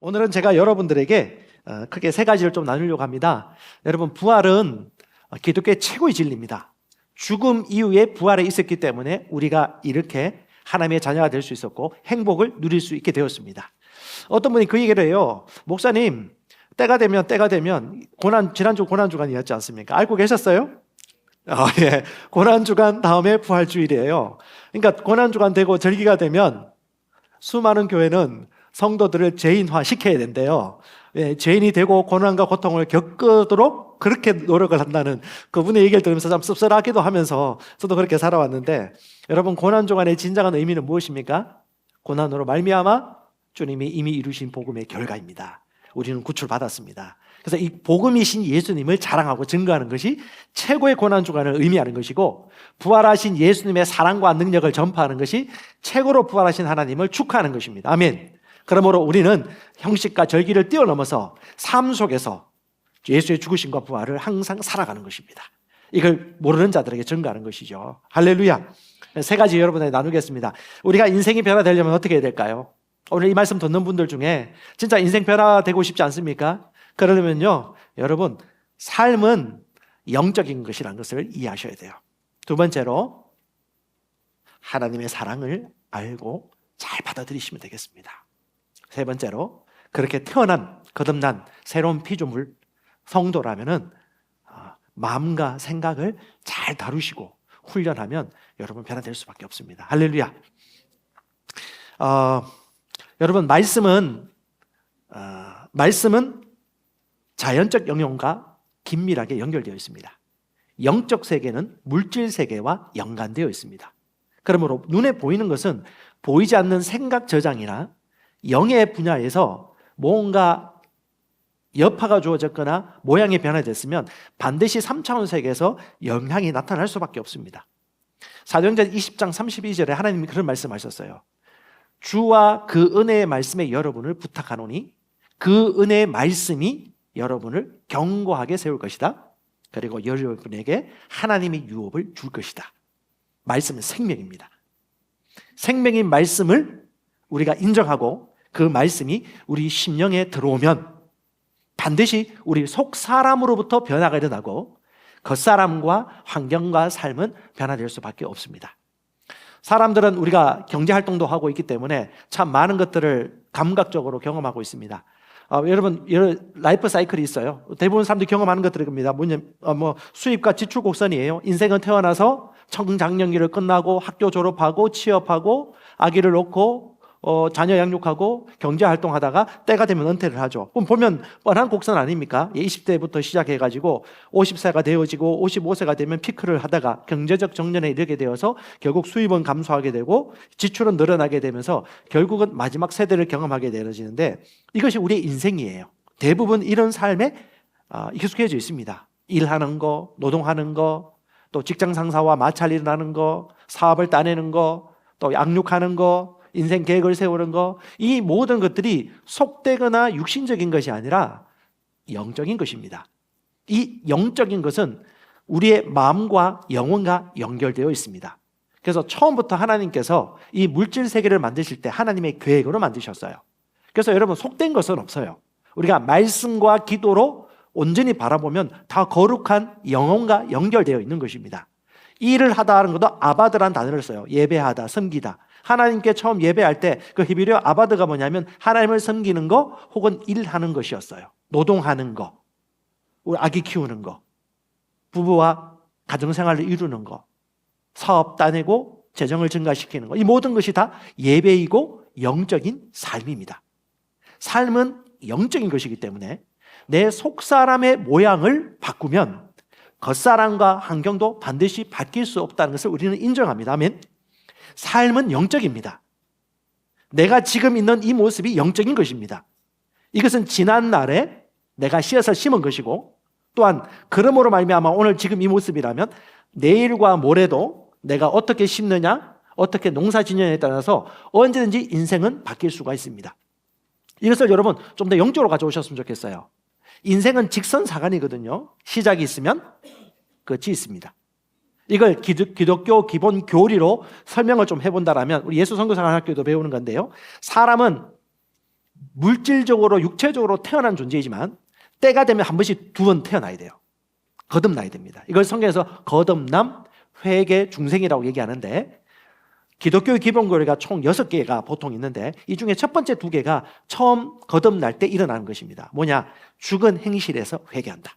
오늘은 제가 여러분들에게 크게 세 가지를 좀 나누려고 합니다. 여러분, 부활은 기독교의 최고의 진리입니다. 죽음 이후에 부활에 있었기 때문에 우리가 이렇게 하나님의 자녀가 될 수 있었고 행복을 누릴 수 있게 되었습니다. 어떤 분이 그 얘기를 해요. 목사님, 때가 되면 지난주 고난주간이었지 않습니까? 알고 계셨어요? 예. 고난주간 다음에 부활주일이에요. 그러니까 고난주간 되고 절기가 되면 수많은 교회는 성도들을 죄인화 시켜야 된대요. 예, 죄인이 되고 고난과 고통을 겪도록 그렇게 노력을 한다는 그분의 얘기를 들으면서 참 씁쓸하기도 하면서 저도 그렇게 살아왔는데, 여러분, 고난주간의 진정한 의미는 무엇입니까? 고난으로 말미암아 주님이 이미 이루신 복음의 결과입니다. 우리는 구출받았습니다. 그래서 이 복음이신 예수님을 자랑하고 증거하는 것이 최고의 고난주간을 의미하는 것이고, 부활하신 예수님의 사랑과 능력을 전파하는 것이 최고로 부활하신 하나님을 축하하는 것입니다. 아멘. 그러므로 우리는 형식과 절기를 뛰어넘어서 삶 속에서 예수의 죽으심과 부활을 항상 살아가는 것입니다. 이걸 모르는 자들에게 증거하는 것이죠. 할렐루야. 세 가지 여러분에게 나누겠습니다. 우리가 인생이 변화되려면 어떻게 해야 될까요? 오늘 이 말씀 듣는 분들 중에 진짜 인생 변화되고 싶지 않습니까? 그러려면요, 여러분, 삶은 영적인 것이라는 것을 이해하셔야 돼요. 두 번째로, 하나님의 사랑을 알고 잘 받아들이시면 되겠습니다. 세 번째로, 그렇게 태어난, 거듭난 새로운 피조물 성도라면은 마음과 생각을 잘 다루시고 훈련하면 여러분 변화될 수밖에 없습니다. 할렐루야. 여러분, 말씀은 자연적 영역과 긴밀하게 연결되어 있습니다. 영적 세계는 물질 세계와 연관되어 있습니다. 그러므로 눈에 보이는 것은 보이지 않는 생각 저장이나 영의 분야에서 뭔가 여파가 주어졌거나 모양이 변화됐으면 반드시 3차원 세계에서 영향이 나타날 수밖에 없습니다. 사도행전 20장 32절에 하나님이 그런 말씀하셨어요. 주와 그 은혜의 말씀에 여러분을 부탁하노니 그 은혜의 말씀이 여러분을 견고하게 세울 것이다. 그리고 여러분에게 하나님의 유업을 줄 것이다. 말씀은 생명입니다. 생명인 말씀을 우리가 인정하고 그 말씀이 우리 심령에 들어오면 반드시 우리 속 사람으로부터 변화가 일어나고 겉사람과 환경과 삶은 변화될 수밖에 없습니다. 사람들은 우리가 경제활동도 하고 있기 때문에 참 많은 것들을 감각적으로 경험하고 있습니다. 여러분, 라이프 사이클이 있어요. 대부분 사람들이 경험하는 것들이 겁니다. 수입과 지출 곡선이에요. 인생은 태어나서 청장년기를 끝나고 학교 졸업하고 취업하고 아기를 놓고 자녀 양육하고 경제활동하다가 때가 되면 은퇴를 하죠. 그럼 보면 뻔한 곡선 아닙니까? 20대부터 시작해가지고 50세가 되어지고 55세가 되면 피크를 하다가 경제적 정년에 이르게 되어서 결국 수입은 감소하게 되고 지출은 늘어나게 되면서 결국은 마지막 세대를 경험하게 되어지는데, 이것이 우리의 인생이에요. 대부분 이런 삶에 익숙해져 있습니다. 일하는 거, 노동하는 거, 또 직장 상사와 마찰 일어나는 거, 사업을 따내는 거, 또 양육하는 거, 인생 계획을 세우는 거, 이 모든 것들이 속되거나 육신적인 것이 아니라 영적인 것입니다. 이 영적인 것은 우리의 마음과 영혼과 연결되어 있습니다. 그래서 처음부터 하나님께서 이 물질 세계를 만드실 때 하나님의 계획으로 만드셨어요. 그래서 여러분, 속된 것은 없어요. 우리가 말씀과 기도로 온전히 바라보면 다 거룩한 영혼과 연결되어 있는 것입니다. 일을 하다 하는 것도 아바드라는 단어를 써요. 예배하다, 섬기다. 하나님께 처음 예배할 때 그 히브리어 아바드가 뭐냐면 하나님을 섬기는 거 혹은 일하는 것이었어요. 노동하는 거, 우리 아기 키우는 거, 부부와 가정생활을 이루는 거, 사업 따내고 재정을 증가시키는 거, 이 모든 것이 다 예배이고 영적인 삶입니다. 삶은 영적인 것이기 때문에 내 속사람의 모양을 바꾸면 겉사람과 환경도 반드시 바뀔 수 없다는 것을 우리는 인정합니다. 아멘. 삶은 영적입니다. 내가 지금 있는 이 모습이 영적인 것입니다. 이것은 지난 날에 내가 씨앗을 심은 것이고, 또한 그러므로 말미암아 오늘 지금 이 모습이라면 내일과 모레도 내가 어떻게 심느냐, 어떻게 농사 짓느냐에 따라서 언제든지 인생은 바뀔 수가 있습니다. 이것을 여러분 좀 더 영적으로 가져오셨으면 좋겠어요. 인생은 직선사관이거든요. 시작이 있으면 끝이 있습니다. 이걸 기독교 기본 교리로 설명을 좀 해본다라면, 우리 예수 선교사관학교도 배우는 건데요, 사람은 물질적으로 육체적으로 태어난 존재이지만 때가 되면 한 번씩 2번 태어나야 돼요. 거듭나야 됩니다. 이걸 성경에서 거듭남, 회개, 중생이라고 얘기하는데 기독교의 기본교리가 총 6개가 보통 있는데 이 중에 첫 번째 2개가 처음 거듭날 때 일어나는 것입니다. 뭐냐? 죽은 행실에서 회개한다.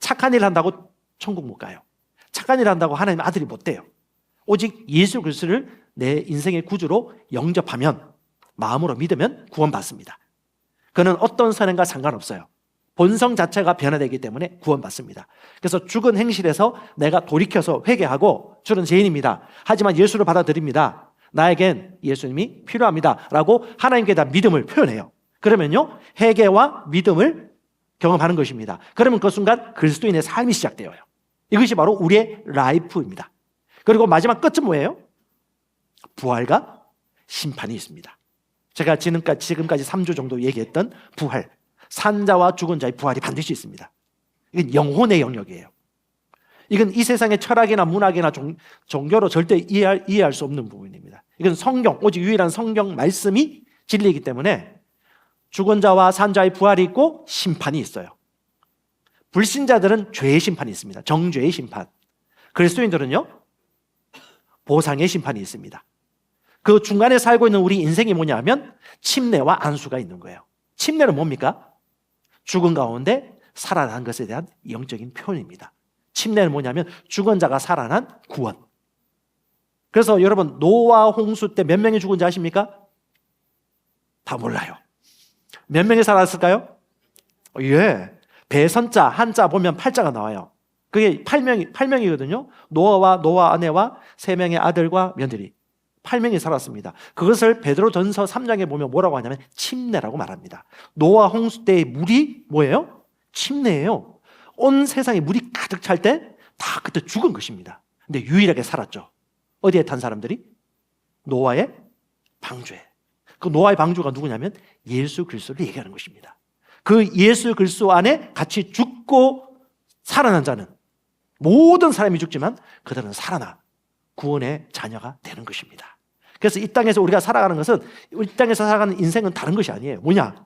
착한 일 한다고 천국 못 가요. 착한 일 한다고 하나님 아들이 못 돼요. 오직 예수 그리스도를 내 인생의 구주로 영접하면, 마음으로 믿으면 구원받습니다. 그는 어떤 선행과 상관없어요. 본성 자체가 변화되기 때문에 구원받습니다. 그래서 죽은 행실에서 내가 돌이켜서 회개하고 저는 죄인입니다. 하지만 예수를 받아들입니다. 나에겐 예수님이 필요합니다. 라고 하나님께 다 믿음을 표현해요. 그러면요, 회개와 믿음을 경험하는 것입니다. 그러면 그 순간 그리스도인의 삶이 시작되어요. 이것이 바로 우리의 라이프입니다. 그리고 마지막 끝은 뭐예요? 부활과 심판이 있습니다. 제가 지금까지 3주 정도 얘기했던 부활, 산자와 죽은 자의 부활이 반드시 있습니다. 이건 영혼의 영역이에요. 이건 이 세상의 철학이나 문학이나 종교로 절대 이해할 수 없는 부분입니다. 이건 성경, 오직 유일한 성경 말씀이 진리이기 때문에 죽은 자와 산자의 부활이 있고 심판이 있어요. 불신자들은 죄의 심판이 있습니다. 정죄의 심판. 그리스도인들은요, 보상의 심판이 있습니다. 그 중간에 살고 있는 우리 인생이 뭐냐면 침례와 안수가 있는 거예요. 침례는 뭡니까? 죽은 가운데 살아난 것에 대한 영적인 표현입니다. 침례는 뭐냐면 죽은 자가 살아난 구원. 그래서 여러분, 노아 홍수 때 몇 명이 죽은 지 아십니까? 다 몰라요. 몇 명이 살았을까요? 예. 배선자, 한자 보면 8자가 나와요. 그게 8명이거든요. 노아와 노아 아내와 3명의 아들과 며느리. 8명이 살았습니다. 그것을 베드로전서 3장에 보면 뭐라고 하냐면 침례라고 말합니다. 노아 홍수 때의 물이 뭐예요? 침례예요. 온 세상에 물이 가득 찰 때 다 그때 죽은 것입니다. 근데 유일하게 살았죠. 어디에 탄 사람들이? 노아의 방주에. 그 노아의 방주가 누구냐면 예수 그리스도를 얘기하는 것입니다. 그 예수 그리스도 안에 같이 죽고 살아난 자는, 모든 사람이 죽지만 그들은 살아나 구원의 자녀가 되는 것입니다. 그래서 이 땅에서 우리가 살아가는 것은, 이 땅에서 살아가는 인생은 다른 것이 아니에요. 뭐냐?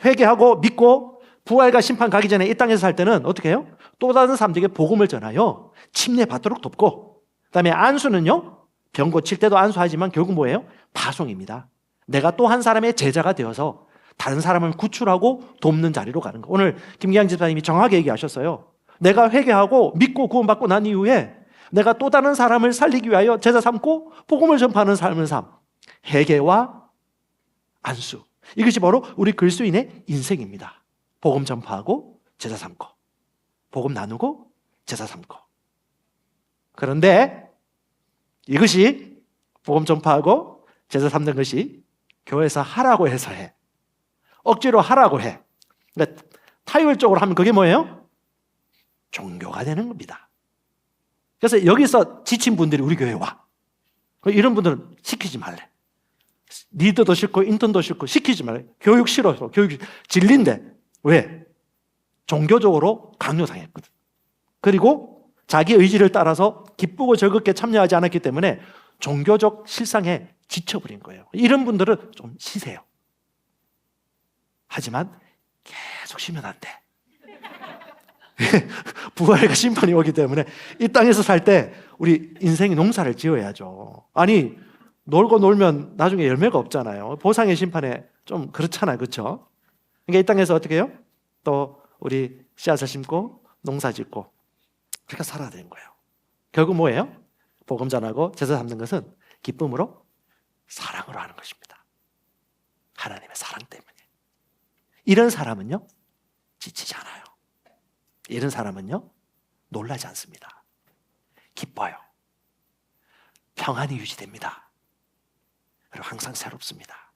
회개하고 믿고 부활과 심판 가기 전에 이 땅에서 살 때는 어떻게 해요? 또 다른 사람들에게 복음을 전하여 침례받도록 돕고, 그다음에 안수는요, 병 고칠 때도 안수하지만 결국 뭐예요? 파송입니다. 내가 또 한 사람의 제자가 되어서 다른 사람을 구출하고 돕는 자리로 가는 거. 오늘 김기양 집사님이 정확하게 얘기하셨어요. 내가 회개하고 믿고 구원받고 난 이후에 내가 또 다른 사람을 살리기 위하여 제자 삼고 복음을 전파하는 삶을 회개와 안수. 이것이 바로 우리 그리스도인의 인생입니다. 복음 전파하고 제자 삼고, 복음 나누고 제자 삼고. 그런데 이것이 복음 전파하고 제자 삼는 것이 교회에서 하라고 해서 해. 억지로 하라고 해. 그러니까 타율적으로 하면 그게 뭐예요? 종교가 되는 겁니다. 그래서 여기서 지친 분들이 우리 교회에 와. 이런 분들은 시키지 말래. 리더도 싫고 인턴도 싫고 시키지 말래. 교육 싫어서, 교육 진리인데. 왜? 종교적으로 강요당했거든. 그리고 자기 의지를 따라서 기쁘고 즐겁게 참여하지 않았기 때문에 종교적 실상에 지쳐버린 거예요. 이런 분들은 좀 쉬세요. 하지만 계속 쉬면 안 돼. 부활과 심판이 오기 때문에 이 땅에서 살 때 우리 인생의 농사를 지어야죠. 아니, 놀고 놀면 나중에 열매가 없잖아요. 보상의 심판에 좀 그렇잖아요. 그렇죠? 그러니까 이 땅에서 어떻게 해요? 또 우리 씨앗을 심고 농사 짓고 그렇게 살아야 되는 거예요. 결국 뭐예요? 복음 전하고 제사 삼는 것은 기쁨으로, 사랑으로 하는 것입니다. 하나님의 사랑 때문에. 이런 사람은요, 지치지 않아요. 이런 사람은요, 놀라지 않습니다. 기뻐요. 평안이 유지됩니다. 그리고 항상 새롭습니다.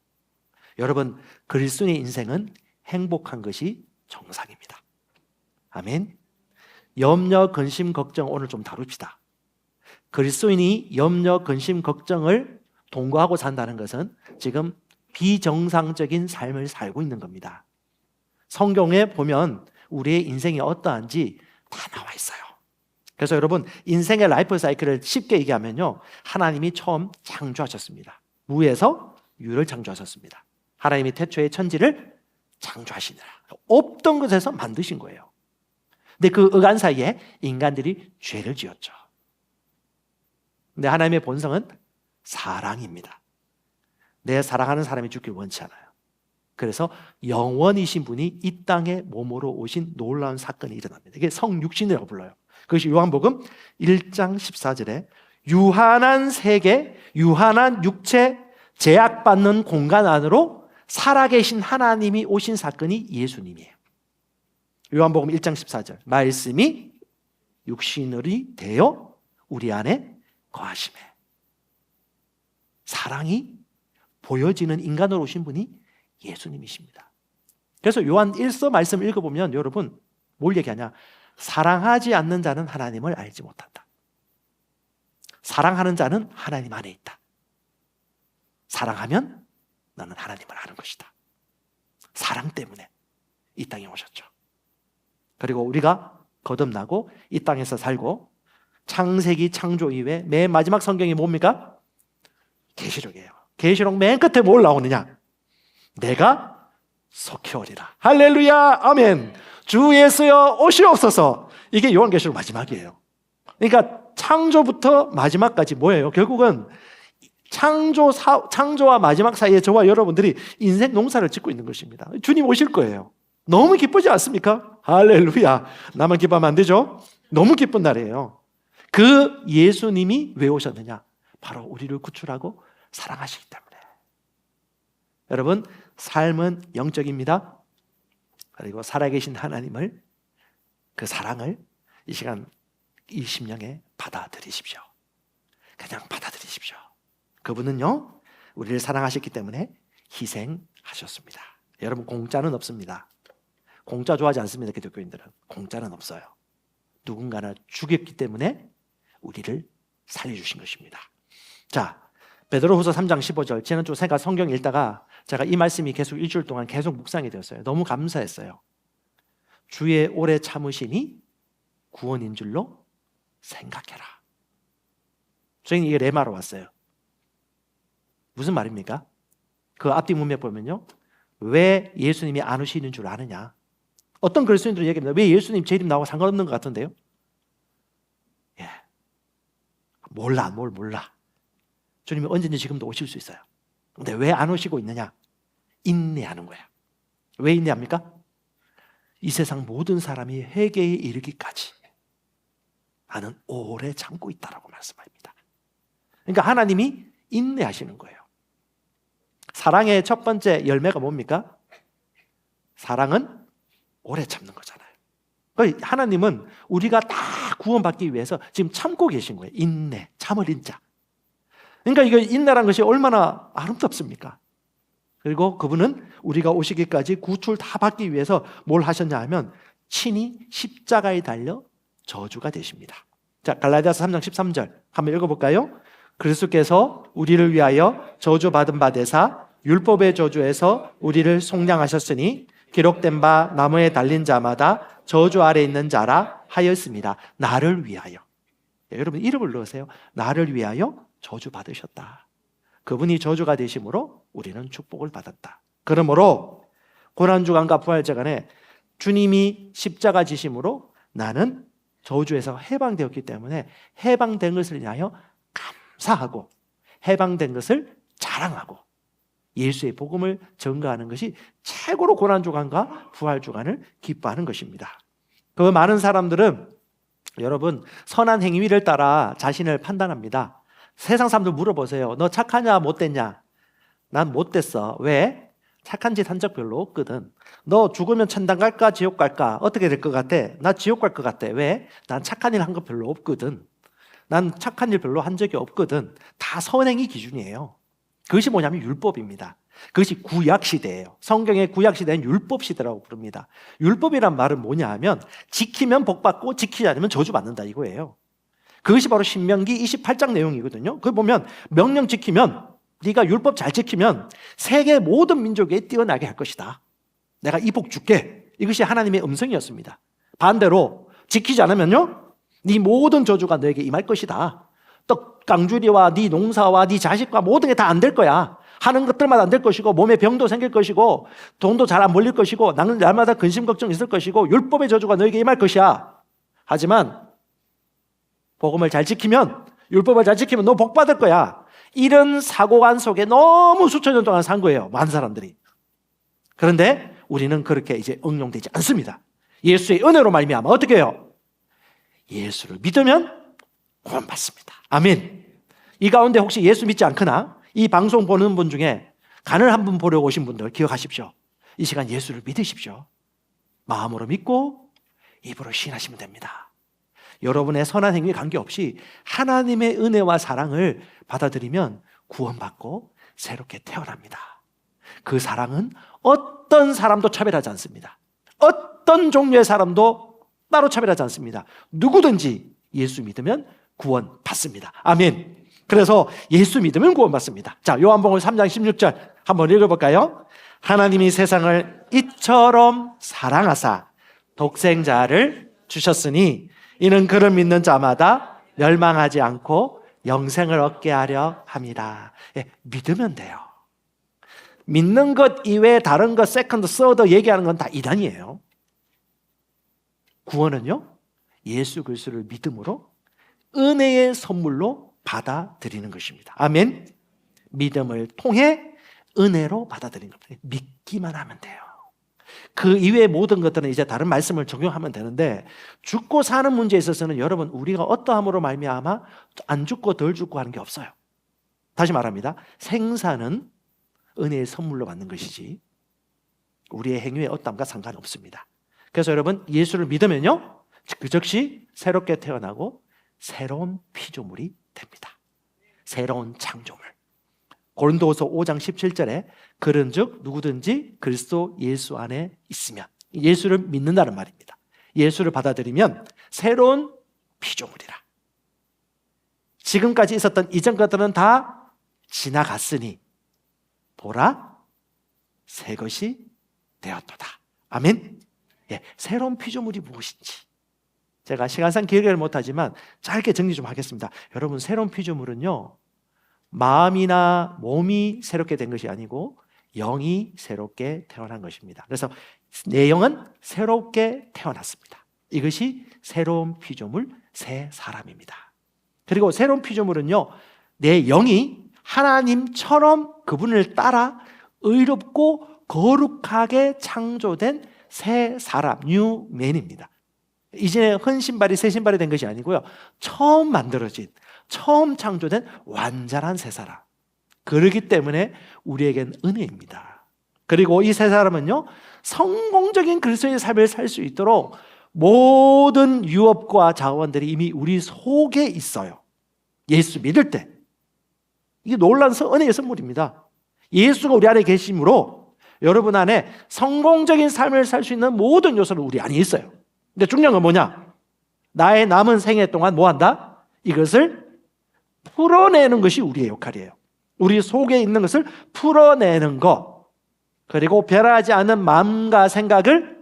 여러분, 그리스도인의 인생은 행복한 것이 정상입니다. 아멘. 염려, 근심, 걱정 오늘 좀 다룹시다. 그리스도인이 염려, 근심, 걱정을 동거하고 산다는 것은 지금 비정상적인 삶을 살고 있는 겁니다. 성경에 보면 우리의 인생이 어떠한지 다 나와 있어요. 그래서 여러분, 인생의 라이프 사이클을 쉽게 얘기하면요, 하나님이 처음 창조하셨습니다. 무에서 유를 창조하셨습니다. 하나님이 태초에 천지를 창조하시니라. 없던 것에서 만드신 거예요. 근데 그 어간 사이에 인간들이 죄를 지었죠. 근데 하나님의 본성은 사랑입니다. 내 사랑하는 사람이 죽길 원치 않아요. 그래서 영원이신 분이 이 땅에 몸으로 오신 놀라운 사건이 일어납니다. 이게 성육신이라고 불러요. 그것이 요한복음 1장 14절에 유한한 세계, 유한한 육체, 제약받는 공간 안으로 살아계신 하나님이 오신 사건이 예수님이에요. 요한복음 1장 14절 말씀이 육신이 되어 우리 안에 거하심에 사랑이 보여지는 인간으로 오신 분이 예수님이십니다. 그래서 요한 1서 말씀 읽어보면 여러분 뭘 얘기하냐? 사랑하지 않는 자는 하나님을 알지 못한다. 사랑하는 자는 하나님 안에 있다. 사랑하면 너는 하나님을 아는 것이다. 사랑 때문에 이 땅에 오셨죠. 그리고 우리가 거듭나고 이 땅에서 살고 창세기 창조 이후에 맨 마지막 성경이 뭡니까? 계시록이에요. 계시록 맨 끝에 뭘 나오느냐? 내가 속해오리라. 할렐루야, 아멘. 주 예수여 오시옵소서. 이게 요한계시록 마지막이에요. 그러니까 창조부터 마지막까지 뭐예요? 결국은 창조와 마지막 사이에 저와 여러분들이 인생 농사를 짓고 있는 것입니다. 주님 오실 거예요. 너무 기쁘지 않습니까? 할렐루야. 나만 기뻐하면 안 되죠? 너무 기쁜 날이에요. 그 예수님이 왜 오셨느냐? 바로 우리를 구출하고 사랑하시기 때문에. 여러분, 삶은 영적입니다. 그리고 살아계신 하나님을, 그 사랑을 이 시간 이 심령에 받아들이십시오. 그냥 받아들이십시오. 그분은요, 우리를 사랑하셨기 때문에 희생하셨습니다. 여러분, 공짜는 없습니다. 공짜 좋아하지 않습니다. 기독교인들은. 공짜는 없어요. 누군가는 죽였기 때문에 우리를 살려주신 것입니다. 자, 베드로후서 3장 15절. 지난주 제가 성경 읽다가 제가 이 말씀이 계속 일주일 동안 계속 묵상이 되었어요. 너무 감사했어요. 주의 오래 참으심이 구원인 줄로 생각해라. 저희는 이게 레마로 왔어요. 무슨 말입니까? 그 앞뒤 문맥 보면요, 왜 예수님이 안 오시는 줄 아느냐? 어떤 그리스도인들은 얘기합니다. 왜 예수님 재림 나와 상관없는 것 같은데요? 예, 몰라. 주님이 언제든지 지금도 오실 수 있어요. 근데 왜 안 오시고 있느냐? 인내하는 거야. 왜 인내합니까? 이 세상 모든 사람이 회개에 이르기까지 나는 오래 참고 있다라고 말씀합니다. 그러니까 하나님이 인내하시는 거예요. 사랑의 첫 번째 열매가 뭡니까? 사랑은 오래 참는 거잖아요. 그러니까 하나님은 우리가 다 구원받기 위해서 지금 참고 계신 거예요. 인내, 참을 인자. 그러니까 이거 인내라는 것이 얼마나 아름답습니까? 그리고 그분은 우리가 오시기까지 구출 다 받기 위해서 뭘 하셨냐 하면 친히 십자가에 달려 저주가 되십니다. 자, 갈라디아서 3장 13절 한번 읽어볼까요? 그리스도께서 우리를 위하여 저주받은 바 되사 율법의 저주에서 우리를 속량하셨으니 기록된 바 나무에 달린 자마다 저주 아래 있는 자라 하였습니다. 나를 위하여. 여러분 이름을 넣으세요. 나를 위하여 저주받으셨다. 그분이 저주가 되심으로 우리는 축복을 받았다. 그러므로 고난주간과 부활주간에 주님이 십자가 지심으로 나는 저주에서 해방되었기 때문에 해방된 것을 위하여 감사하고 해방된 것을 자랑하고 예수의 복음을 전가하는 것이 최고로 고난주간과 부활주간을 기뻐하는 것입니다. 그 많은 사람들은 여러분 선한 행위를 따라 자신을 판단합니다. 세상 사람들 물어보세요. 너 착하냐 못됐냐? 난 못됐어. 왜? 착한 짓 한 적 별로 없거든. 너 죽으면 천당 갈까 지옥 갈까? 어떻게 될 것 같아? 나 지옥 갈 것 같아. 왜? 난 착한 일 한 거 별로 없거든. 난 착한 일 별로 한 적이 없거든. 다 선행이 기준이에요. 그것이 뭐냐면 율법입니다. 그것이 구약시대예요. 성경의 구약시대는 율법시대라고 부릅니다. 율법이란 말은 뭐냐 하면 지키면 복받고 지키지 않으면 저주받는다 이거예요. 그것이 바로 신명기 28장 내용이거든요. 그걸 보면 명령 지키면 네가 율법 잘 지키면 세계 모든 민족에 뛰어나게 할 것이다. 내가 이 복 줄게. 이것이 하나님의 음성이었습니다. 반대로 지키지 않으면요 네 모든 저주가 너에게 임할 것이다. 또 깡주리와 네 농사와 네 자식과 모든 게 다 안 될 거야. 하는 것들마다 안 될 것이고 몸에 병도 생길 것이고 돈도 잘 안 벌릴 것이고 날마다 근심 걱정 있을 것이고 율법의 저주가 너에게 임할 것이야. 하지만 복음을 잘 지키면, 율법을 잘 지키면 너 복 받을 거야. 이런 사고관 속에 너무 수천 년 동안 산 거예요, 많은 사람들이. 그런데 우리는 그렇게 이제 응용되지 않습니다. 예수의 은혜로 말미암아 어떻게 해요? 예수를 믿으면 구원받습니다. 아멘. 이 가운데 혹시 예수 믿지 않거나 이 방송 보는 분 중에 간을 한번 보러 오신 분들 기억하십시오. 이 시간 예수를 믿으십시오. 마음으로 믿고 입으로 시인하시면 됩니다. 여러분의 선한 행위에 관계없이 하나님의 은혜와 사랑을 받아들이면 구원받고 새롭게 태어납니다. 그 사랑은 어떤 사람도 차별하지 않습니다. 어떤 종류의 사람도 따로 차별하지 않습니다. 누구든지 예수 믿으면 구원받습니다. 아멘. 그래서 예수 믿으면 구원받습니다. 자, 요한복음 3장 16절 한번 읽어볼까요? 하나님이 세상을 이처럼 사랑하사 독생자를 주셨으니 이는 그를 믿는 자마다 멸망하지 않고 영생을 얻게 하려 함이라. 예, 믿으면 돼요. 믿는 것 이외에 다른 것, 세컨드, 서드 얘기하는 건 다 이단이에요. 구원은요, 예수 그리스도를 믿음으로 은혜의 선물로 받아들이는 것입니다. 아멘. 믿음을 통해 은혜로 받아들이는 겁니다. 믿기만 하면 돼요. 그 이외의 모든 것들은 이제 다른 말씀을 적용하면 되는데, 죽고 사는 문제에 있어서는 여러분, 우리가 어떠함으로 말미암아 안 죽고 덜 죽고 하는 게 없어요. 다시 말합니다. 생사는 은혜의 선물로 받는 것이지 우리의 행위의 어떠함과 상관없습니다. 그래서 여러분, 예수를 믿으면요, 그 즉시 새롭게 태어나고 새로운 피조물이 됩니다. 새로운 창조물. 고린도후서 5장 17절에 그런즉 누구든지 그리스도 예수 안에 있으면, 예수를 믿는다는 말입니다. 예수를 받아들이면 새로운 피조물이라. 지금까지 있었던 이전 것들은 다 지나갔으니 보라 새 것이 되었도다. 아멘. 예, 새로운 피조물이 무엇인지 제가 시간상 기억을 못하지만 짧게 정리 좀 하겠습니다. 여러분, 새로운 피조물은요, 마음이나 몸이 새롭게 된 것이 아니고 영이 새롭게 태어난 것입니다. 그래서 내 영은 새롭게 태어났습니다. 이것이 새로운 피조물, 새 사람입니다. 그리고 새로운 피조물은요, 내 영이 하나님처럼 그분을 따라 의롭고 거룩하게 창조된 새 사람, 뉴맨입니다. 이제 헌 신발이 새 신발이 된 것이 아니고요, 처음 만들어진, 처음 창조된 완전한 새 사람. 그렇기 때문에 우리에겐 은혜입니다. 그리고 이 새 사람은요, 성공적인 그리스도의 삶을 살 수 있도록 모든 유업과 자원들이 이미 우리 속에 있어요. 예수 믿을 때. 이게 놀라운 은혜의 선물입니다. 예수가 우리 안에 계심으로 여러분 안에 성공적인 삶을 살 수 있는 모든 요소는 우리 안에 있어요. 근데 중요한 건 뭐냐? 나의 남은 생애 동안 뭐 한다? 이것을 풀어내는 것이 우리의 역할이에요. 우리 속에 있는 것을 풀어내는 것, 그리고 변하지 않는 마음과 생각을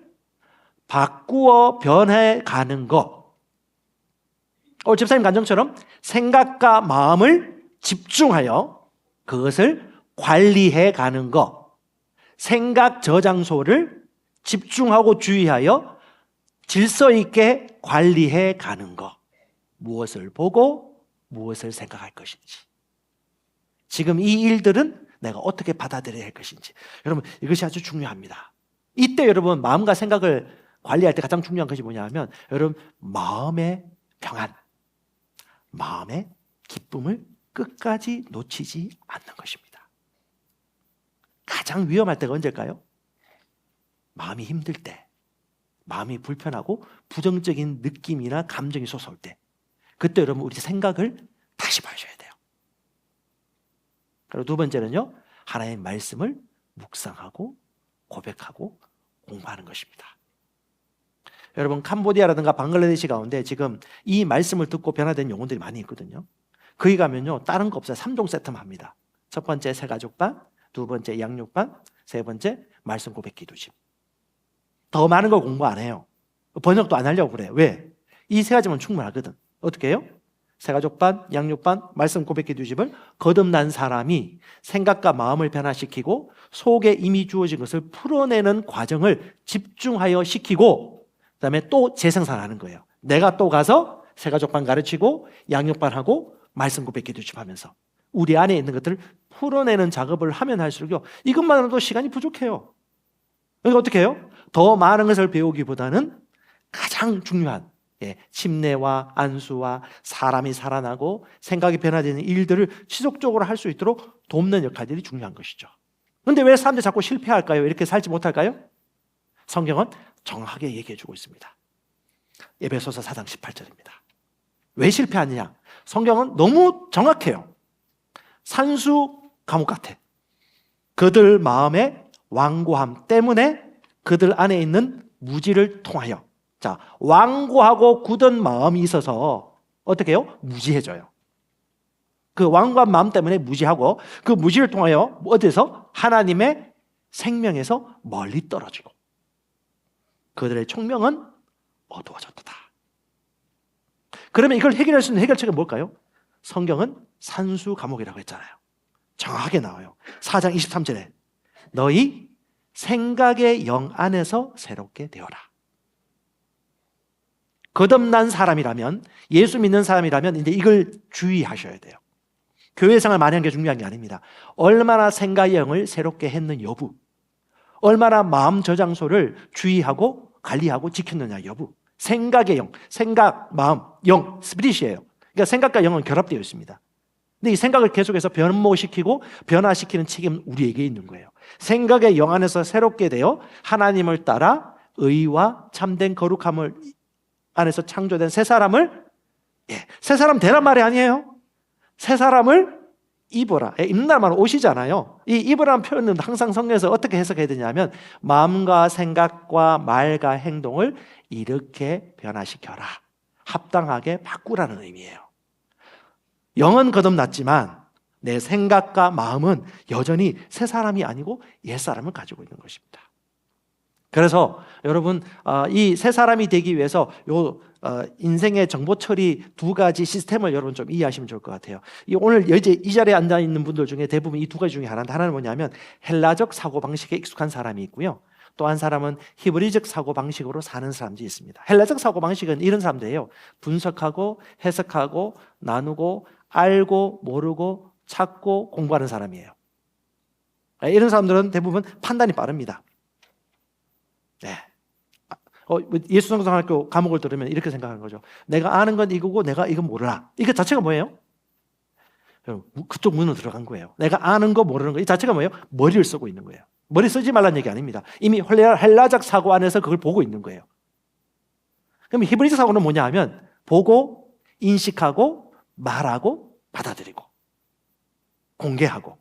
바꾸어 변해가는 것. 오늘 집사님 간증처럼 생각과 마음을 집중하여 그것을 관리해 가는 것, 생각 저장소를 집중하고 주의하여 질서 있게 관리해 가는 것. 무엇을 보고 무엇을 생각할 것인지, 지금 이 일들은 내가 어떻게 받아들여야 할 것인지, 여러분, 이것이 아주 중요합니다. 이때 여러분, 마음과 생각을 관리할 때 가장 중요한 것이 뭐냐 하면, 여러분, 마음의 평안, 마음의 기쁨을 끝까지 놓치지 않는 것입니다. 가장 위험할 때가 언제일까요? 마음이 힘들 때, 마음이 불편하고 부정적인 느낌이나 감정이 솟아올 때, 그때 여러분, 우리 생각을 다시 봐주셔야 돼요. 그리고 두 번째는요, 하나님의 말씀을 묵상하고 고백하고 공부하는 것입니다. 여러분, 캄보디아라든가 방글라데시 가운데 지금 이 말씀을 듣고 변화된 영혼들이 많이 있거든요. 거기 가면요, 다른 거 없어요. 3종 세트만 합니다. 첫 번째 새가족반, 두 번째 양육반, 세 번째 말씀 고백 기도집. 더 많은 걸 공부 안 해요. 번역도 안 하려고 그래요. 왜? 이 세 가지면 충분하거든. 어떻게 해요? 새가족 반, 양육 반, 말씀 고백기 두 집을 거듭난 사람이 생각과 마음을 변화시키고 속에 이미 주어진 것을 풀어내는 과정을 집중하여 시키고 그다음에 또 재생산하는 거예요. 내가 또 가서 새가족 반 가르치고 양육 반 하고 말씀 고백기 두 집 하면서 우리 안에 있는 것들을 풀어내는 작업을 하면 할수록요, 이것만으로도 시간이 부족해요. 그러니까 어떻게 해요? 더 많은 것을 배우기보다는 가장 중요한 침례와 안수와 사람이 살아나고 생각이 변화되는 일들을 지속적으로 할 수 있도록 돕는 역할들이 중요한 것이죠. 그런데 왜 사람들이 자꾸 실패할까요? 이렇게 살지 못할까요? 성경은 정확하게 얘기해 주고 있습니다. 에베소서 4장 18절입니다. 왜 실패하느냐? 성경은 너무 정확해요. 산수 감옥 같아. 그들 마음의 완고함 때문에 그들 안에 있는 무지를 통하여, 자, 완고하고 굳은 마음이 있어서 어떻게 해요? 무지해져요. 그 완고한 마음 때문에 무지하고 그 무지를 통하여 어디서? 하나님의 생명에서 멀리 떨어지고 그들의 총명은 어두워졌다. 그러면 이걸 해결할 수 있는 해결책은 뭘까요? 성경은 산수 감옥이라고 했잖아요. 정확하게 나와요. 4장 23절에 너희 생각의 영 안에서 새롭게 되어라. 거듭난 사람이라면, 예수 믿는 사람이라면 이제 이걸 주의하셔야 돼요. 교회 생활 많이 하는 게 중요한 게 아닙니다. 얼마나 생각의 영을 새롭게 했는 여부, 얼마나 마음 저장소를 주의하고 관리하고 지켰느냐 여부. 생각의 영, 생각, 마음, 영, 스피릿이에요. 그러니까 생각과 영은 결합되어 있습니다. 근데 이 생각을 계속해서 변모시키고 변화시키는 책임은 우리에게 있는 거예요. 생각의 영 안에서 새롭게 되어 하나님을 따라 의와 참된 거룩함을 안에서 창조된 새 사람을, 새 사람 되란 말이 아니에요. 새 사람을 입어라. 입는다는 말은 옷이잖아요. 이 입으라는 표현은 항상 성경에서 어떻게 해석해야 되냐면 마음과 생각과 말과 행동을 이렇게 변화시켜라. 합당하게 바꾸라는 의미예요. 영은 거듭났지만 내 생각과 마음은 여전히 새 사람이 아니고 옛 사람을 가지고 있는 것입니다. 그래서 여러분, 이 새 사람이 되기 위해서 인생의 정보 처리 두 가지 시스템을 여러분 좀 이해하시면 좋을 것 같아요. 오늘 이 자리에 앉아 있는 분들 중에 대부분 이 두 가지 중에 하나인데, 하나는 뭐냐면 헬라적 사고 방식에 익숙한 사람이 있고요. 또 한 사람은 히브리적 사고 방식으로 사는 사람들이 있습니다. 헬라적 사고 방식은 이런 사람들이에요. 분석하고 해석하고 나누고 알고 모르고 찾고 공부하는 사람이에요. 이런 사람들은 대부분 판단이 빠릅니다. 네. 예수성서학교 과목을 들으면 이렇게 생각하는 거죠. 내가 아는 건 이거고 내가 이건 몰라. 이거 자체가 뭐예요? 그쪽 문으로 들어간 거예요. 내가 아는 거 모르는 거, 이 자체가 뭐예요? 머리를 쓰고 있는 거예요. 머리 쓰지 말라는 얘기 아닙니다. 이미 헬라적 사고 안에서 그걸 보고 있는 거예요. 그럼 히브리적 사고는 뭐냐 하면 보고 인식하고 말하고 받아들이고 공개하고,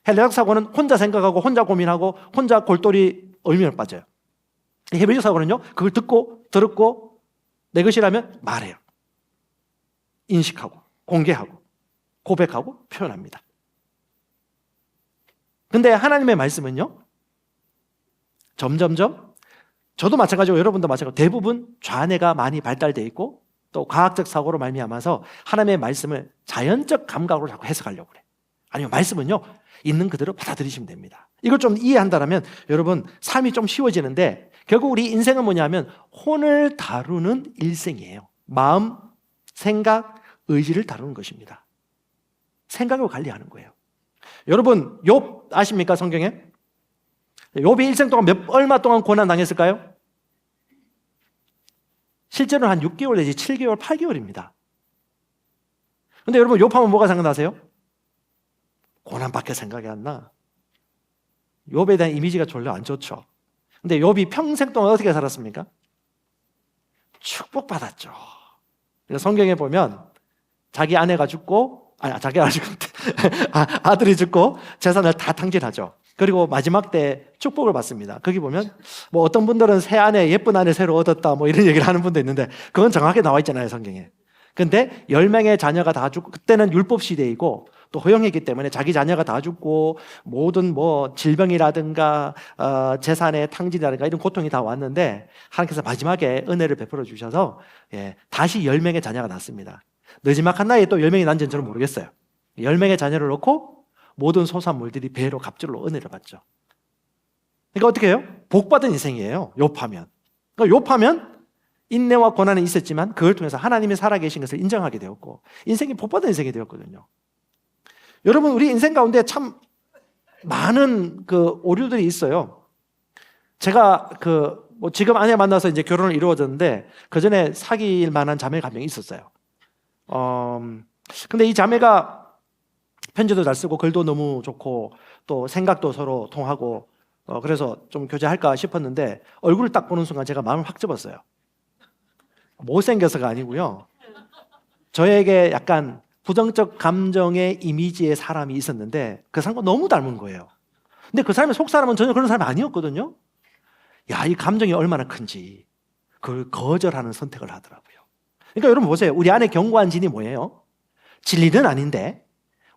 헬라적 사고는 혼자 생각하고 혼자 고민하고 혼자 골똘히 얼면을 빠져요. 히브리적 사고는요, 그걸 듣고 들었고 내 것이라면 말해요. 인식하고 공개하고 고백하고 표현합니다. 근데 하나님의 말씀은요, 점점점, 저도 마찬가지고 여러분도 마찬가지고 대부분 좌뇌가 많이 발달되어 있고 또 과학적 사고로 말미암아서 하나님의 말씀을 자연적 감각으로 자꾸 해석하려고 그래. 아니면 말씀은요, 있는 그대로 받아들이시면 됩니다. 이걸 좀 이해한다면 여러분 삶이 좀 쉬워지는데, 결국 우리 인생은 뭐냐면 혼을 다루는 일생이에요. 마음, 생각, 의지를 다루는 것입니다. 생각을 관리하는 거예요. 여러분 욥 아십니까? 성경에 욥이 일생 동안 얼마 동안 고난 당했을까요? 실제로는 한 6개월 내지 7개월, 8개월입니다. 근데 여러분 욥하면 뭐가 생각나세요? 고난밖에 생각이 안 나. 욥에 대한 이미지가 별로 안 좋죠. 근데 욥이 평생 동안 어떻게 살았습니까? 축복받았죠. 성경에 보면 자기 아내가 죽고, 자기가 죽고 아들이 죽고 재산을 다 탕진하죠. 그리고 마지막 때 축복을 받습니다. 거기 보면 뭐 어떤 분들은 새 아내, 예쁜 아내 새로 얻었다 뭐 이런 얘기를 하는 분도 있는데, 그건 정확하게 나와 있잖아요, 성경에. 근데 10명의 자녀가 다 죽고, 그때는 율법 시대이고 또 허용했기 때문에 자기 자녀가 다 죽고 모든 뭐 질병이라든가 재산의 탕진이라든가 이런 고통이 다 왔는데, 하나님께서 마지막에 은혜를 베풀어 주셔서 다시 10명의 자녀가 낳습니다. 느지막한 나이에 또 10명이 난지는 저는 모르겠어요. 10명의 자녀를 놓고 모든 소산물들이 배로 갑절로 은혜를 받죠. 그러니까 어떻게 해요? 복받은 인생이에요. 욥하면. 그러니까 욥하면 인내와 고난은 있었지만 그걸 통해서 하나님이 살아계신 것을 인정하게 되었고 인생이 복받은 인생이 되었거든요. 여러분, 우리 인생 가운데 참 많은 그 오류들이 있어요. 제가 뭐 지금 아내 만나서 이제 결혼을 이루어졌는데 그 전에 사귈 만한 자매가 한 명 있었어요. 근데 이 자매가 편지도 잘 쓰고 글도 너무 좋고 또 생각도 서로 통하고 그래서 좀 교제할까 싶었는데 얼굴을 딱 보는 순간 제가 마음을 확 접었어요. 못생겨서가 아니고요. 저에게 약간 부정적 감정의 이미지의 사람이 있었는데 그 사람과 너무 닮은 거예요. 근데 그 사람의 속사람은 전혀 그런 사람이 아니었거든요. 야, 이 감정이 얼마나 큰지 그걸 거절하는 선택을 하더라고요. 그러니까 여러분 보세요. 우리 안에 견고한 진이 뭐예요? 진리는 아닌데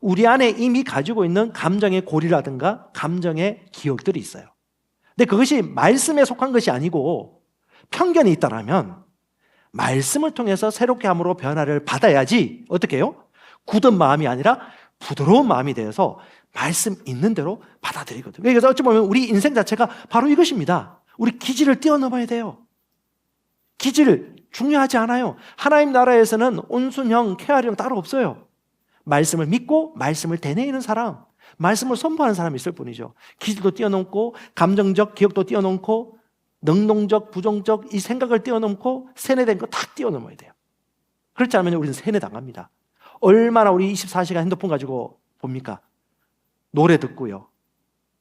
우리 안에 이미 가지고 있는 감정의 고리라든가 감정의 기억들이 있어요. 근데 그것이 말씀에 속한 것이 아니고 편견이 있다라면 말씀을 통해서 새롭게 함으로 변화를 받아야지 어떻게 해요? 굳은 마음이 아니라 부드러운 마음이 되어서 말씀 있는 대로 받아들이거든요. 그래서 어찌 보면 우리 인생 자체가 바로 이것입니다. 우리 기질을 뛰어넘어야 돼요. 기질 중요하지 않아요. 하나님 나라에서는 온순형, 쾌활형 따로 없어요. 말씀을 믿고 말씀을 되뇌이는 사람, 말씀을 선포하는 사람이 있을 뿐이죠. 기질도 뛰어넘고 감정적 기억도 뛰어넘고 능동적, 부정적 이 생각을 뛰어넘고 세뇌된 거 다 뛰어넘어야 돼요. 그렇지 않으면 우리는 세뇌당합니다. 얼마나 우리 24시간 핸드폰 가지고 봅니까? 노래 듣고요.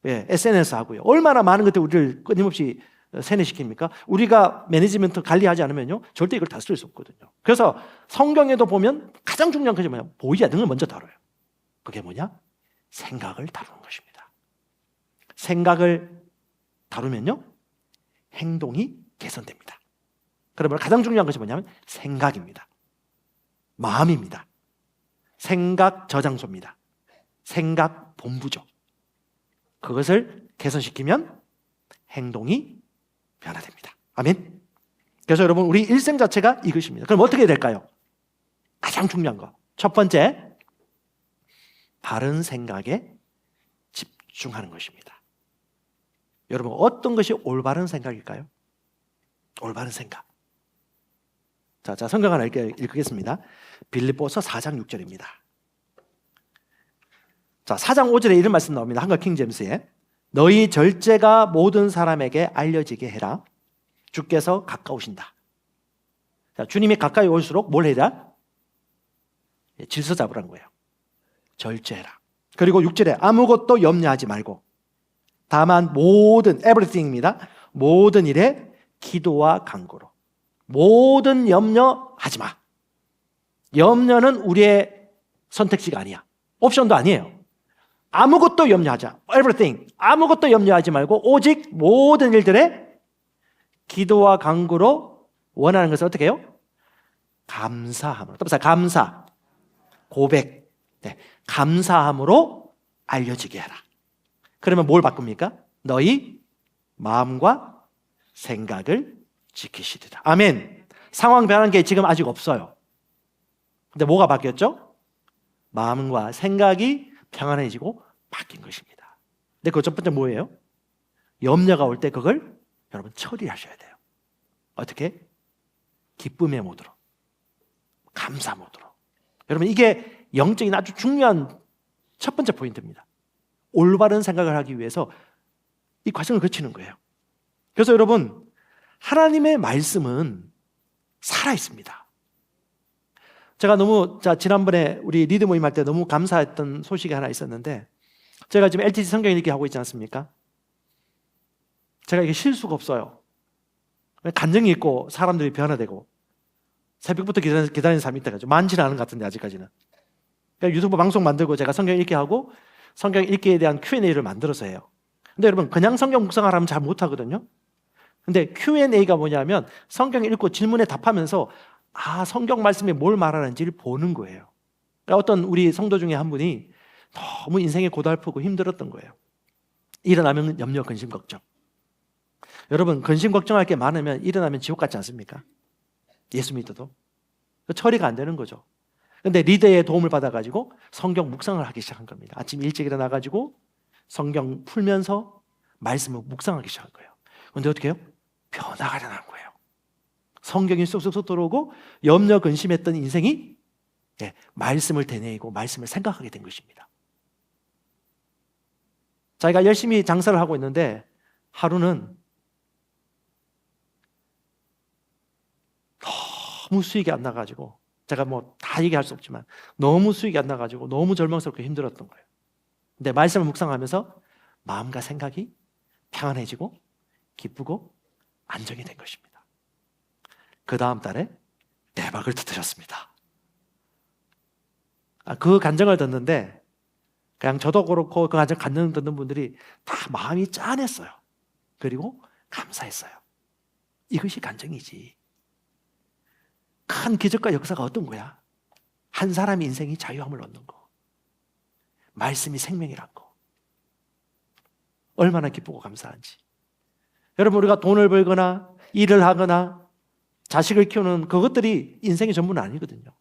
SNS 하고요. 얼마나 많은 것들 우리를 끊임없이 세뇌시킵니까? 우리가 매니지먼트 관리하지 않으면요 절대 이걸 다 쓸 수 없거든요. 그래서 성경에도 보면 가장 중요한 것이 뭐냐? 보이지 않는 걸 먼저 다뤄요. 그게 뭐냐? 생각을 다루는 것입니다. 생각을 다루면요 행동이 개선됩니다. 그러면 가장 중요한 것이 뭐냐면 생각입니다. 마음입니다. 생각 저장소입니다. 생각 본부죠. 그것을 개선시키면 행동이 변화됩니다. 아멘. 그래서 여러분 우리 일생 자체가 이것입니다. 그럼 어떻게 해야 될까요? 가장 중요한 거. 첫 번째, 바른 생각에 집중하는 것입니다. 여러분 어떤 것이 올바른 생각일까요? 올바른 생각. 자, 성경 하나 읽겠습니다. 빌립보서 4장 6절입니다. 자, 4장 5절에 이런 말씀 나옵니다. 한글 킹제임스에 너희 절제가 모든 사람에게 알려지게 해라. 주께서 가까우신다. 자, 주님이 가까이 올수록 뭘 해라? 질서 잡으라는 거예요. 절제해라. 그리고 6절에 아무것도 염려하지 말고 다만 모든 everything입니다. 모든 일에 기도와 간구로. 모든 염려하지 마. 염려는 우리의 선택지가 아니야. 옵션도 아니에요. 아무것도 염려하자. everything. 아무것도 염려하지 말고 오직 모든 일들에 기도와 간구로 원하는 것을 어떻게 해요? 감사함으로. 또 감사. 고백. 네. 감사함으로 알려지게 하라. 그러면 뭘 바꿉니까? 너희 마음과 생각을 지키시리라. 아멘. 상황 변한 게 지금 아직 없어요. 근데 뭐가 바뀌었죠? 마음과 생각이 평안해지고 바뀐 것입니다. 근데 그 첫 번째 뭐예요? 염려가 올 때 그걸 여러분 처리하셔야 돼요. 어떻게? 기쁨의 모드로, 감사 모드로. 여러분 이게 영적인 아주 중요한 첫 번째 포인트입니다. 올바른 생각을 하기 위해서 이 과정을 거치는 거예요. 그래서 여러분 하나님의 말씀은 살아있습니다. 제가 너무 지난번에 우리 리드 모임 할 때 너무 감사했던 소식이 하나 있었는데 제가 지금 LTC 성경 읽기 하고 있지 않습니까? 제가 이게 쉴 수가 없어요. 간증이 있고 사람들이 변화되고 새벽부터 기다리는 사람이 있다가지고 많지는 않은 것 같은데 아직까지는. 그러니까 유튜브 방송 만들고 제가 성경 읽기 하고 성경 읽기에 대한 Q&A를 만들어서 해요. 근데 여러분 그냥 성경 묵상을 하면 잘 못하거든요. 근데 Q&A가 뭐냐면 성경 읽고 질문에 답하면서 성경 말씀이 뭘 말하는지를 보는 거예요. 그러니까 어떤 우리 성도 중에 한 분이 너무 인생이 고달프고 힘들었던 거예요. 일어나면 염려, 근심, 걱정. 여러분 근심, 걱정할 게 많으면 일어나면 지옥 같지 않습니까? 예수 믿어도. 처리가 안 되는 거죠. 근데 리더의 도움을 받아가지고 성경 묵상을 하기 시작한 겁니다. 아침 일찍 일어나가지고 성경 풀면서 말씀을 묵상하기 시작한 거예요. 근데 어떻게 해요? 변화가 일어난 거예요. 성경이 쏙쏙쏙 들어오고 염려 근심했던 인생이 말씀을 되뇌이고 말씀을 생각하게 된 것입니다. 자기가 열심히 장사를 하고 있는데 하루는 너무 수익이 안 나가지고, 제가 뭐 다 얘기할 수 없지만 너무 수익이 안 나가지고 너무 절망스럽고 힘들었던 거예요. 근데 말씀을 묵상하면서 마음과 생각이 평안해지고 기쁘고 안정이 된 것입니다. 그 다음 달에 대박을 터뜨렸습니다. 그 간증을 듣는데 그냥 저도 그렇고 그 간증 듣는 분들이 다 마음이 짠했어요. 그리고 감사했어요. 이것이 간증이지. 큰 기적과 역사가 어떤 거야? 한 사람의 인생이 자유함을 얻는 거, 말씀이 생명이란 거, 얼마나 기쁘고 감사한지. 여러분, 우리가 돈을 벌거나 일을 하거나 자식을 키우는 그것들이 인생의 전부는 아니거든요.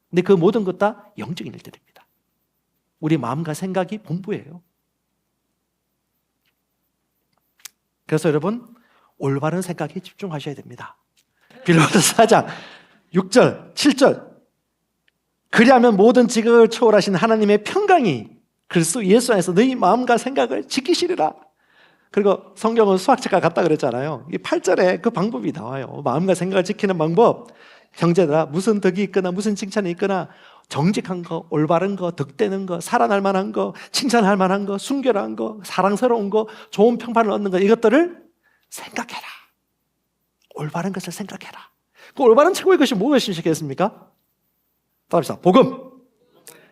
근데 그 모든 것 다 영적인 일들입니다. 우리 마음과 생각이 본부예요. 그래서 여러분, 올바른 생각에 집중하셔야 됩니다. 빌립보서 4장 6절, 7절. 그리하면 모든 지극을 초월하신 하나님의 평강이 그리스도 예수 안에서 너희 마음과 생각을 지키시리라. 그리고 성경은 수학책과 같다 그랬잖아요. 이 8절에 그 방법이 나와요. 마음과 생각을 지키는 방법. 형제들아, 무슨 덕이 있거나 무슨 칭찬이 있거나 정직한 거, 올바른 거, 덕되는 거, 살아날 만한 거, 칭찬할 만한 거, 순결한 거, 사랑스러운 거, 좋은 평판을 얻는 거, 이것들을 생각해라. 올바른 것을 생각해라. 그 올바른 최고의 것이 무엇이겠습니까? 따라합시다. 복음.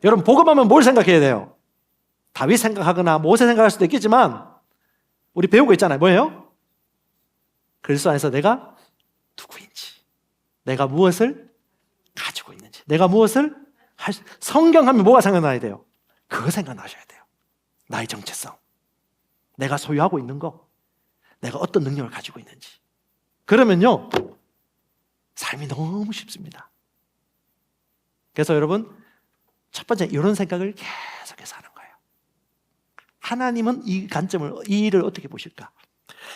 여러분, 복음하면 뭘 생각해야 돼요? 다윗 생각하거나 모세 생각할 수도 있겠지만 우리 배우고 있잖아요. 뭐예요? 그리스도 안에서 내가 누구인지, 내가 무엇을 가지고 있는지, 내가 무엇을 성경하면 뭐가 생각나야 돼요? 그거 생각나셔야 돼요. 나의 정체성, 내가 소유하고 있는 거, 내가 어떤 능력을 가지고 있는지. 그러면요, 삶이 너무 쉽습니다. 그래서 여러분, 첫 번째 이런 생각을 계속해서 하는 거예요. 하나님은 이 관점을, 이 일을 어떻게 보실까?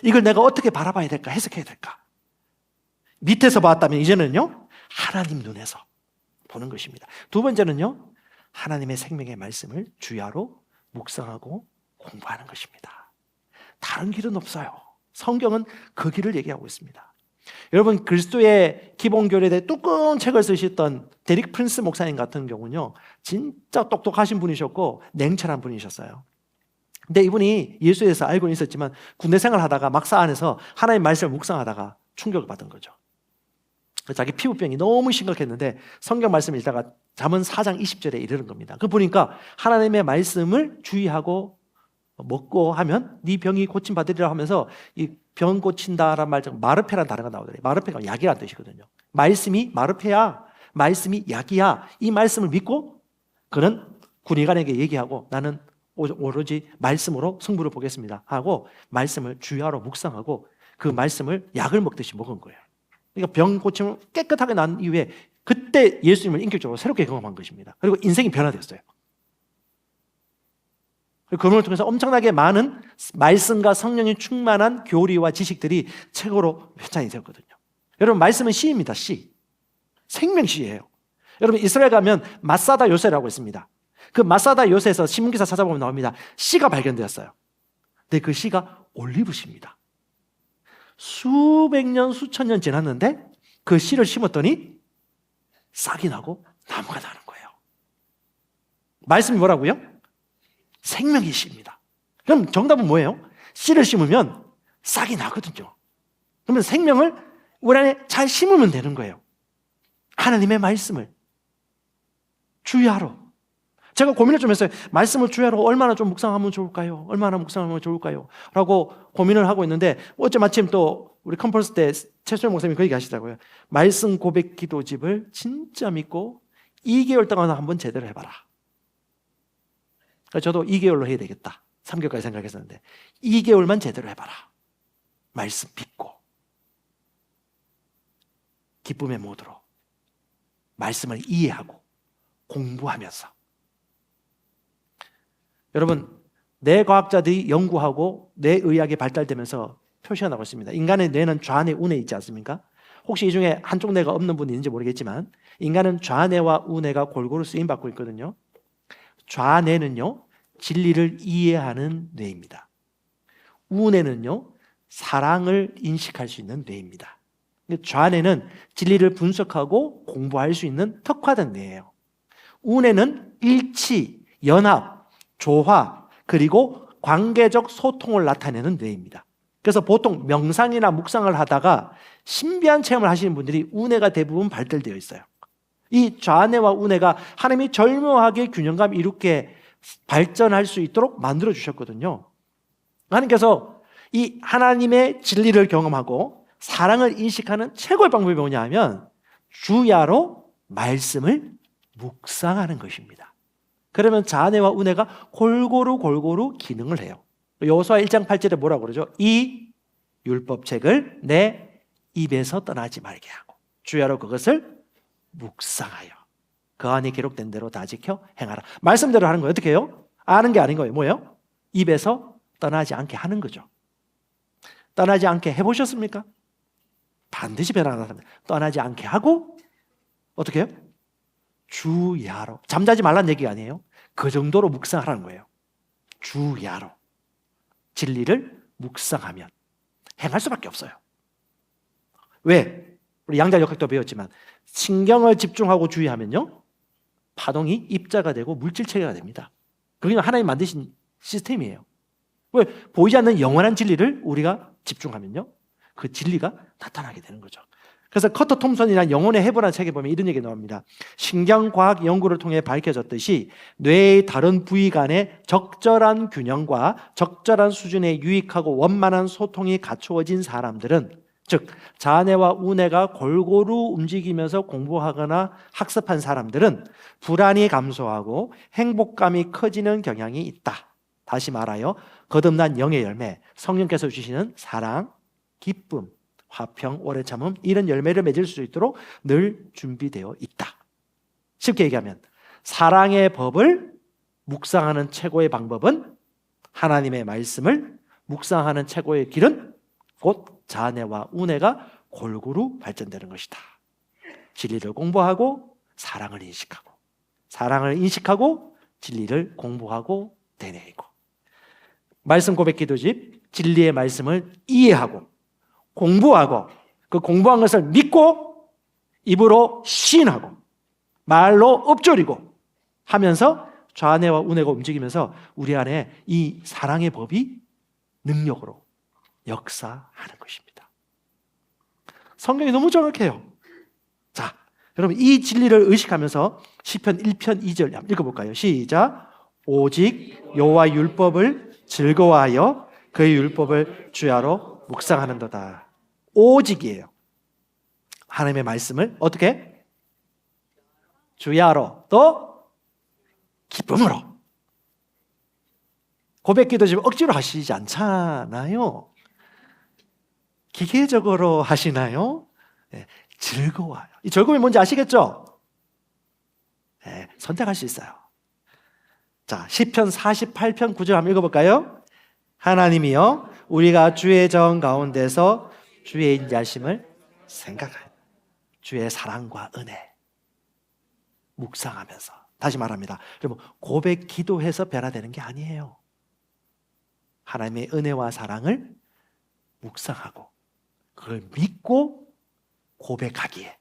이걸 내가 어떻게 바라봐야 될까? 해석해야 될까? 밑에서 봤다면 이제는요, 하나님 눈에서 보는 것입니다. 두 번째는요, 하나님의 생명의 말씀을 주야로 묵상하고 공부하는 것입니다. 다른 길은 없어요. 성경은 그 길을 얘기하고 있습니다. 여러분, 그리스도의 기본교리에 대해 두꺼운 책을 쓰셨던 데릭 프린스 목사님 같은 경우는요, 진짜 똑똑하신 분이셨고 냉철한 분이셨어요. 근데 이분이 예수에 대해서 알고는 있었지만 군대 생활하다가 막사 안에서 하나님의 말씀을 묵상하다가 충격을 받은 거죠. 자기 피부병이 너무 심각했는데 성경 말씀을 읽다가 잠언 4장 20절에 이르는 겁니다. 그 보니까 하나님의 말씀을 주의하고 먹고 하면 네 병이 고침받으리라 하면서 이 병 고친다라는 말 중 마르페라는 단어가 나오더래요. 마르페가 약이라는 뜻이거든요. 말씀이 마르페야, 말씀이 약이야. 이 말씀을 믿고 그는 군의관에게 얘기하고 나는 오로지 말씀으로 승부를 보겠습니다 하고 말씀을 주야로 묵상하고 그 말씀을 약을 먹듯이 먹은 거예요. 그러니까 병 고침을 깨끗하게 난 이후에 그때 예수님을 인격적으로 새롭게 경험한 것입니다. 그리고 인생이 변화됐어요. 그걸 통해서 엄청나게 많은 말씀과 성령이 충만한 교리와 지식들이 책으로 회찬이 되었거든요. 여러분, 말씀은 시입니다. 시. 생명시예요. 여러분, 이스라엘 가면 마사다 요새라고 있습니다. 그 마사다 요새에서 신문기사 찾아보면 나옵니다. 씨가 발견되었어요. 근데 그 씨가 올리브씨입니다. 수백 년, 수천 년 지났는데 그 씨를 심었더니 싹이 나고 나무가 나는 거예요. 말씀이 뭐라고요? 생명의 씨입니다. 그럼 정답은 뭐예요? 씨를 심으면 싹이 나거든요. 그러면 생명을 우리 안에 잘 심으면 되는 거예요. 하나님의 말씀을 주야로. 제가 고민을 좀 했어요. 말씀을 주야로 얼마나 좀 묵상하면 좋을까요? 얼마나 묵상하면 좋을까요? 라고 고민을 하고 있는데 어제 마침 또 우리 컨퍼런스 때 최수영 목사님이 그 얘기 하시더라고요. 말씀 고백 기도집을 진짜 믿고 2개월 동안 한번 제대로 해봐라. 저도 2개월로 해야 되겠다. 3개월까지 생각했었는데 2개월만 제대로 해봐라. 말씀 믿고 기쁨의 모드로 말씀을 이해하고 공부하면서. 여러분, 뇌과학자들이 연구하고 뇌의학이 발달되면서 표시해나가고 있습니다. 인간의 뇌는 좌뇌, 우뇌 있지 않습니까? 혹시 이 중에 한쪽 뇌가 없는 분이 있는지 모르겠지만 인간은 좌뇌와 우뇌가 골고루 쓰임받고 있거든요. 좌뇌는요, 진리를 이해하는 뇌입니다. 우뇌는요, 사랑을 인식할 수 있는 뇌입니다. 좌뇌는 진리를 분석하고 공부할 수 있는 특화된 뇌예요. 우뇌는 일치, 연합, 조화, 그리고 관계적 소통을 나타내는 뇌입니다. 그래서 보통 명상이나 묵상을 하다가 신비한 체험을 하시는 분들이 우뇌가 대부분 발달되어 있어요. 이 좌뇌와 우뇌가 하나님이 절묘하게 균형감 이롭게 발전할 수 있도록 만들어 주셨거든요. 하나님께서 이 하나님의 진리를 경험하고 사랑을 인식하는 최고의 방법이 뭐냐 하면 주야로 말씀을 묵상하는 것입니다. 그러면 좌뇌와 우뇌가 골고루 기능을 해요. 여호수아 1장 8절에 뭐라고 그러죠? 이 율법책을 내 입에서 떠나지 말게 하고 주야로 그것을 묵상하여 그 안에 기록된 대로 다 지켜 행하라. 말씀대로 하는 거예요. 어떻게 해요? 아는 게 아닌 거예요. 뭐예요? 입에서 떠나지 않게 하는 거죠. 떠나지 않게 해보셨습니까? 반드시 변화가 떠나지 않게 하고 어떻게 해요? 주야로. 잠자지 말라는 얘기가 아니에요. 그 정도로 묵상하라는 거예요. 주야로. 진리를 묵상하면 행할 수밖에 없어요. 왜? 우리 양자역학도 배웠지만 신경을 집중하고 주의하면요, 파동이 입자가 되고 물질 체계가 됩니다. 그게 하나님 만드신 시스템이에요. 왜? 보이지 않는 영원한 진리를 우리가 집중하면요, 그 진리가 나타나게 되는 거죠. 그래서 커터 톰슨이라는 영혼의 해부라는 책에 보면 이런 얘기가 나옵니다. 신경과학 연구를 통해 밝혀졌듯이 뇌의 다른 부위 간의 적절한 균형과 적절한 수준의 유익하고 원만한 소통이 갖추어진 사람들은, 즉 좌뇌와 우뇌가 골고루 움직이면서 공부하거나 학습한 사람들은 불안이 감소하고 행복감이 커지는 경향이 있다. 다시 말하여 거듭난 영의 열매, 성령께서 주시는 사랑, 기쁨, 화평, 오래 참음, 이런 열매를 맺을 수 있도록 늘 준비되어 있다. 쉽게 얘기하면 사랑의 법을 묵상하는 최고의 방법은, 하나님의 말씀을 묵상하는 최고의 길은 곧 좌뇌와 우뇌가 골고루 발전되는 것이다. 진리를 공부하고 사랑을 인식하고, 사랑을 인식하고 진리를 공부하고 되뇌이고, 말씀 고백 기도집, 진리의 말씀을 이해하고 공부하고 그 공부한 것을 믿고 입으로 시인하고 말로 읊조리고 하면서 좌뇌와 우뇌가 움직이면서 우리 안에 이 사랑의 법이 능력으로 역사하는 것입니다. 성경이 너무 정확해요. 자, 여러분 이 진리를 의식하면서 시편 1편 2절 한번 읽어볼까요? 시작. 오직 여호와 율법을 즐거워하여 그의 율법을 주야로 묵상하는도다. 오직이에요. 하나님의 말씀을 어떻게? 주야로, 또 기쁨으로. 고백 기도 지금 억지로 하시지 않잖아요. 기계적으로 하시나요? 네, 즐거워요. 이 즐거움이 뭔지 아시겠죠? 네, 선택할 수 있어요. 자, 시편 48편 9절 한번 읽어볼까요? 하나님이여, 우리가 주의 정 가운데서 주의 인자심을 생각하여 주의 사랑과 은혜 묵상하면서. 다시 말합니다. 여러분, 고백 기도해서 변화되는 게 아니에요. 하나님의 은혜와 사랑을 묵상하고 그걸 믿고 고백하기에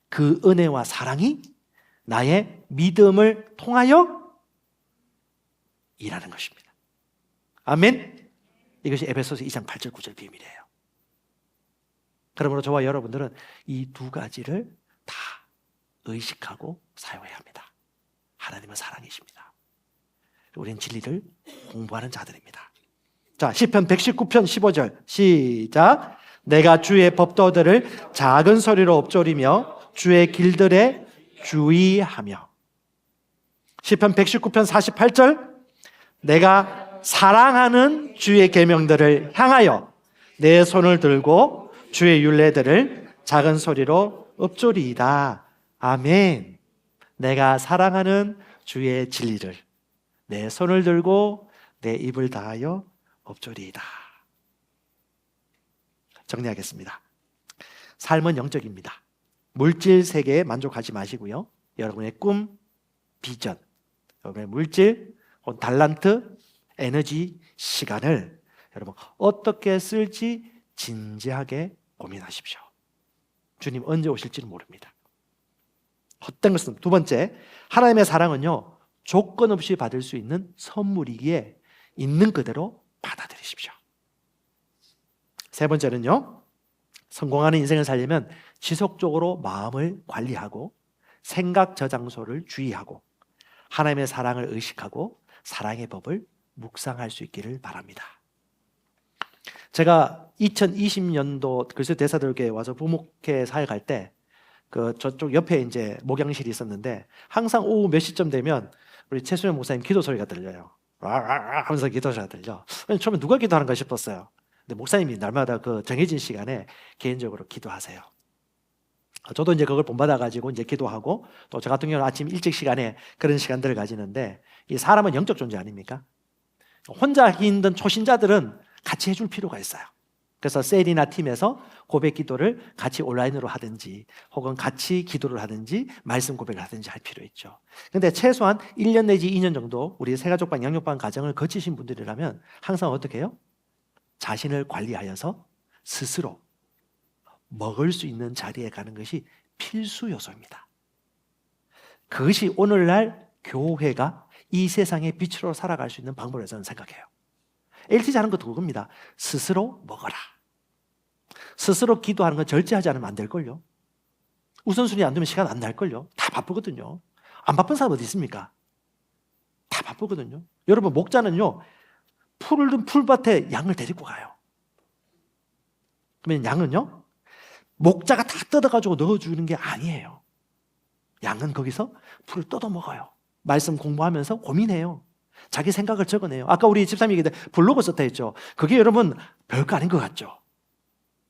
그 은혜와 사랑이 나의 믿음을 통하여 일하는 것입니다. 아멘. 이것이 에베소서 2장 8절 9절 비밀이에요. 그러므로 저와 여러분들은 이 두 가지를 다 의식하고 사용해야 합니다. 하나님은 사랑이십니다. 우리는 진리를 공부하는 자들입니다. 자, 시편 119편 15절 시작. 내가 주의 법도들을 작은 소리로 읊조리며 주의 길들에 주의하며. 시편 119편 48절 내가 사랑하는 주의 계명들을 향하여 내 손을 들고 주의 율례들을 작은 소리로 읊조리이다. 아멘. 내가 사랑하는 주의 진리를 내 손을 들고 내 입을 다하여 엎조리이다. 정리하겠습니다. 삶은 영적입니다. 물질 세계에 만족하지 마시고요. 여러분의 꿈, 비전, 여러분의 물질, 달란트, 에너지, 시간을 여러분 어떻게 쓸지 진지하게 고민하십시오. 주님 언제 오실지는 모릅니다. 헛된 것은 두 번째, 하나님의 사랑은요 조건 없이 받을 수 있는 선물이기에 있는 그대로 받아들이십시오. 세 번째는요, 성공하는 인생을 살려면 지속적으로 마음을 관리하고 생각 저장소를 주의하고 하나님의 사랑을 의식하고 사랑의 법을 묵상할 수 있기를 바랍니다. 제가 2020년도 그리스도 대사들교회에 와서 부목회 사역할 때 저쪽 옆에 이제 목양실이 있었는데 항상 오후 몇 시쯤 되면 우리 최수영 목사님 기도 소리가 들려요. 하면서 기도 소리가 들려. 처음에 누가 기도하는가 싶었어요. 근데 목사님이 날마다 그 정해진 시간에 개인적으로 기도하세요. 저도 이제 그걸 본받아가지고 이제 기도하고 또 저 같은 경우는 아침 일찍 시간에 그런 시간들을 가지는데 이 사람은 영적 존재 아닙니까? 혼자 힘든 초신자들은 같이 해줄 필요가 있어요. 그래서 셀이나 팀에서 고백 기도를 같이 온라인으로 하든지 혹은 같이 기도를 하든지 말씀 고백을 하든지 할 필요 있죠. 근데 최소한 1년 내지 2년 정도 우리 새가족방, 양육방 가정을 거치신 분들이라면 항상 어떻게 해요? 자신을 관리하여서 스스로 먹을 수 있는 자리에 가는 것이 필수 요소입니다. 그것이 오늘날 교회가 이 세상의 빛으로 살아갈 수 있는 방법이라고 저는 생각해요. LTG 하는 것도 그겁니다. 스스로 먹어라. 스스로 기도하는 건 절제하지 않으면 안 될걸요. 우선순위 안 두면 시간 안 날걸요. 다 바쁘거든요. 안 바쁜 사람 어디 있습니까? 다 바쁘거든요. 여러분 목자는요 풀을 든 풀밭에 양을 데리고 가요. 그러면 양은요 목자가 다 뜯어가지고 넣어주는 게 아니에요. 양은 거기서 풀을 뜯어 먹어요. 말씀 공부하면서 고민해요. 자기 생각을 적어내요. 아까 우리 집사님이 얘기했는데 블로그 썼다 했죠. 그게 여러분 별거 아닌 것 같죠.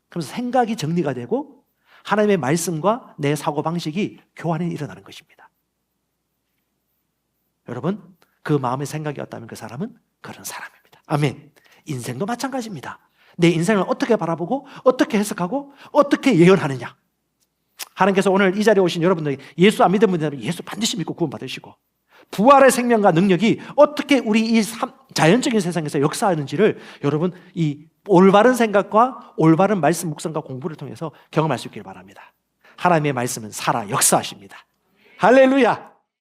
그래서 생각이 정리가 되고 하나님의 말씀과 내 사고방식이 교환이 일어나는 것입니다. 여러분 그 마음의 생각이 없다면 그 사람은 그런 사람입니다. 아멘. 인생도 마찬가지입니다. 내 인생을 어떻게 바라보고 어떻게 해석하고 어떻게 예언하느냐. 하나님께서 오늘 이 자리에 오신 여러분들에게 예수 안 믿는 분들은 예수 반드시 믿고 구원 받으시고 부활의 생명과 능력이 어떻게 우리 이 자연적인 세상에서 역사하는지를 여러분 이 올바른 생각과 올바른 말씀 묵상과 공부를 통해서 경험할 수 있기를 바랍니다. 하나님의 말씀은 살아 역사하십니다. 할렐루야.